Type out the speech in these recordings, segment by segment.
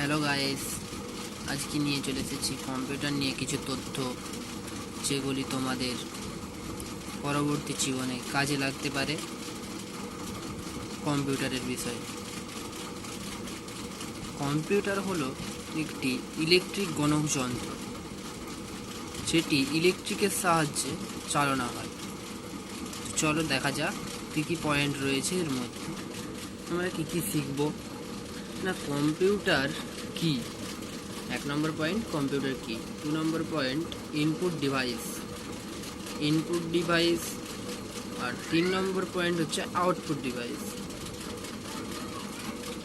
Hello guys, আজকে নিয়ে চলে এসেছি কম্পিউটার নিয়ে কিছু তথ্য যেগুলি তোমাদের পরবর্তী জীবনে কাজে লাগতে পারে। কম্পিউটারের বিষয়। কম্পিউটার হলো একটি ইলেকট্রিক গণক যন্ত্র, যেটি ইলেকট্রিকের সাহায্যে চালনা হয়। চলো দেখা যাক কী কী পয়েন্ট রয়েছে এর মধ্যে। আমরা কী কী শিখব না, কম্পিউটার কি। 1 নম্বর পয়েন্ট কম্পিউটার কি। 2 নম্বর পয়েন্ট ইনপুট ডিভাইস। আর 3 নম্বর পয়েন্ট হচ্ছে আউটপুট ডিভাইস।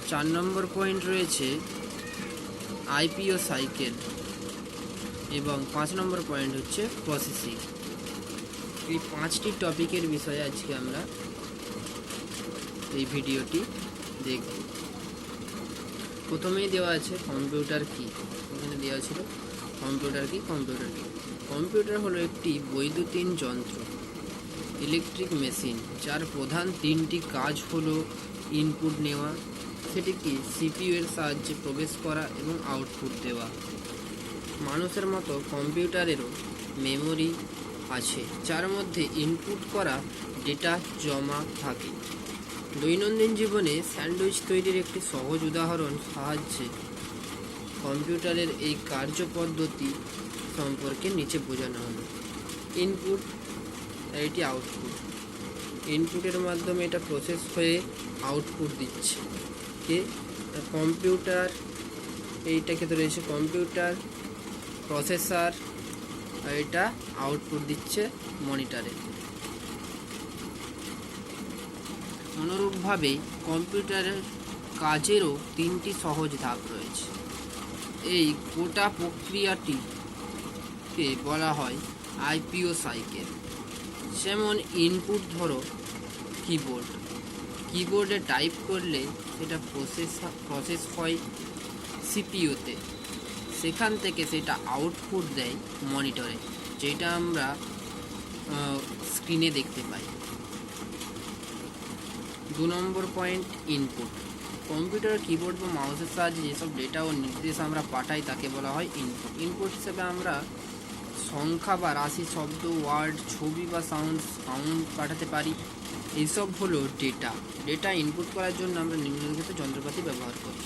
4 নম্বর পয়েন্ট রয়েছে আইপিও সাইকেল এবং 5 নম্বর পয়েন্ট হচ্ছে প্রসেসিং। এই 5টি টপিকের বিষয়ে আজকে আমরা এই ভিডিওটি দেখব। প্রথমেই দেওয়া আছে কম্পিউটার কি। এখানে দেওয়া ছিল কম্পিউটার কি। কম্পিউটার হলো একটি বৈদ্যুতিন যন্ত্র, ইলেকট্রিক মেশিন, যার প্রধান 3টি কাজ হলো ইনপুট নেওয়া, সেটিকে সিপিইউ এর সাহায্যে প্রবেশ করা এবং আউটপুট দেওয়া। মানুষের মতো কম্পিউটারেরও মেমোরি আছে, যার মধ্যে ইনপুট করা ডেটা জমা থাকে। দৈনন্দিন জীবনে স্যান্ডউইচ তৈরির একটি সহজ উদাহরণ সাহায্যে কম্পিউটারের এই কার্যপদ্ধতি সম্পর্কে নিচে বোঝানো হলো। ইনপুট আর এটি আউটপুট। ইনপুটের মাধ্যমে এটা প্রসেস হয়ে আউটপুট দিচ্ছে কে কম্পিউটার। এইটাকে তো রয়েছে কম্পিউটার, প্রসেসর, আর এটা আউটপুট দিচ্ছে মনিটরে। অনুরূপভাবে কম্পিউটারের কাজেরও 3টি সহজ ধাপ রয়েছে। এই গোটা প্রক্রিয়াটিকে বলা হয় আইপিও সাইকেল। যেমন ইনপুট ধরো কিবোর্ডে টাইপ করলে সেটা প্রসেস হয় সিপিইউতে, সেখান থেকে সেটা আউটপুট দেয় মনিটরে, যেটা আমরা স্ক্রিনে দেখতে পাই। 2 নম্বর পয়েন্ট ইনপুট। কম্পিউটার কিবোর্ড বা মাউসের সাহায্যে যেসব ডেটা ও নির্দেশ আমরা পাঠাই তাকে বলা হয় ইনপুট। ইনপুট হিসেবে আমরা সংখ্যা বা রাশি, শব্দ, ওয়ার্ড, ছবি বা সাউন্ড পাঠাতে পারি। এইসব হলো ডেটা ইনপুট করার জন্য আমরা নিম্নলিখিত যন্ত্রপাতি ব্যবহার করি: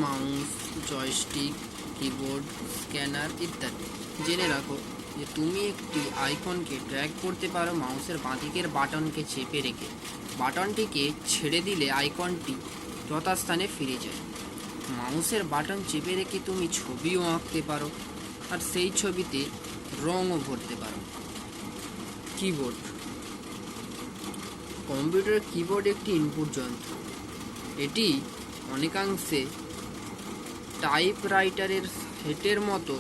মাউস, জয়স্টিক, কিবোর্ড, স্ক্যানার ইত্যাদি। জেনে রাখো যে তুমি একটি আইকনকে ড্র্যাগ করতে পারো মাউসের বাঁদিকের বাটনকে চেপে রেখে। বাটনটিকে ছেড়ে দিলে আইকনটি যথাস্থানে ফিরে যায়। মাউসের বাটন চেপে রেখে তুমি ছবিও আঁকতে পারো, আর সেই ছবিতে রঙও ভরতে পারো। কিবোর্ড। কম্পিউটার কিবোর্ড একটি ইনপুট যন্ত্র। এটি অনেকাংশে টাইপরাইটারের সেটের মতো,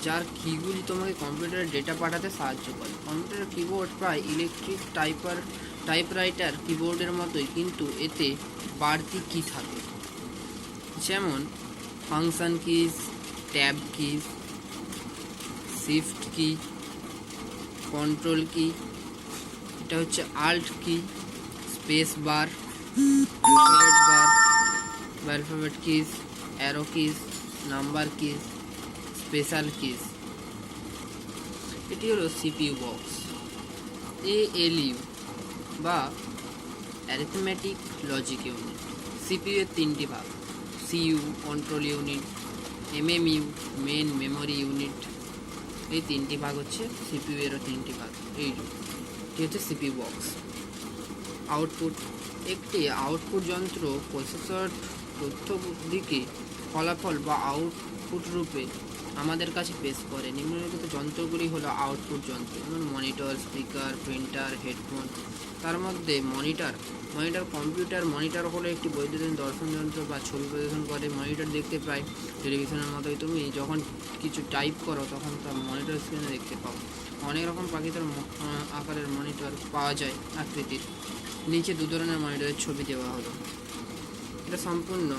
যার কিগুলি তোমাকে কম্পিউটারে ডেটা পাঠাতে সাহায্য করে। কম্পিউটার কিবোর্ড প্রায় ইলেকট্রিক টাইপরাইটার কিবোর্ডের মতোই, কিন্তু এতে বাড়তি কি থাকে, যেমন function keys, tab keys, shift key, control key, এটা হচ্ছে alt key, space bar, alphabet keys, arrow keys, number keys, special keys. এটি হলো সিপিইউ বক্স। এএলইউ বা অ্যারিথমেটিক লজিক ইউনিট। সিপিইউ এর 3টি ভাগ: CU control unit, MMU main memory unit. এই 3টি ভাগ হচ্ছে সিপিইউ এরও 3টি ভাগ। এইটি হচ্ছে সিপিইউ বক্স। আউটপুট। একটি আউটপুট যন্ত্র প্রসেসর তথ্য দিকে ফলাফল বা আউটপুট রূপে আমাদের কাছে পেশ করে। নিম্নলিখিত যন্ত্রগুলি হলো আউটপুট যন্ত্র, যেমন মনিটর, স্পিকার, প্রিন্টার, হেডফোন। তার মধ্যে মনিটর। কম্পিউটার মনিটর হলো একটি বৈদ্যুতিন দর্শন যন্ত্র বা ছবি প্রদর্শন করে। মনিটর দেখতে প্রায় টেলিভিশনের মতোই। তুমি যখন কিছু টাইপ করো তখন তার মনিটর স্ক্রিনে দেখতে পাও। অনেক রকম পাখিদের আকারের মনিটর পাওয়া যায় আকৃতির। নিচে 2 ধরনের মনিটরের ছবি দেওয়া হলো। এটা সম্পূর্ণ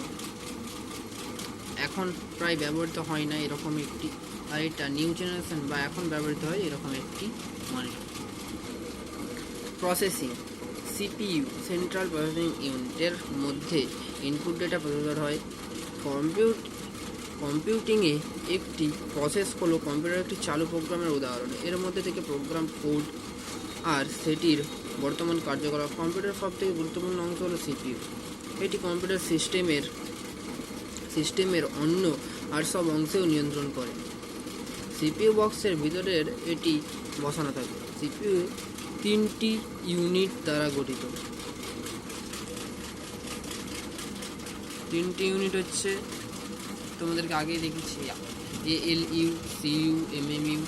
এখন প্রায় ব্যবহৃত হয় না এরকম একটি, আর এটা নিউ জেনারেশন বা এখন ব্যবহৃত হয় এরকম একটি monitor. Processing. CPU central processing ইউনিটের মধ্যে ইনপুট ডেটা প্রসেসর হয়। কম্পিউটিংয়ে একটি প্রসেস হলো কম্পিউটার একটি চালু প্রোগ্রামের উদাহরণ। এর মধ্যে থেকে প্রোগ্রাম কোড আর সেটির বর্তমান কার্যকলাপ। কম্পিউটার সব থেকে গুরুত্বপূর্ণ অংশ হলো সিপিইউ। এটি কম্পিউটার সিস্টেমের অন্য আর সব অংশেও নিয়ন্ত্রণ করে। সিপিইউ বক্সের ভিতরের এটি বসানো থাকে। সিপিইউ 3টি ইউনিট দ্বারা গঠিত। 3টি ইউনিট হচ্ছে তোমাদেরকে আগেই দেখেছি, ALU, CU, MMU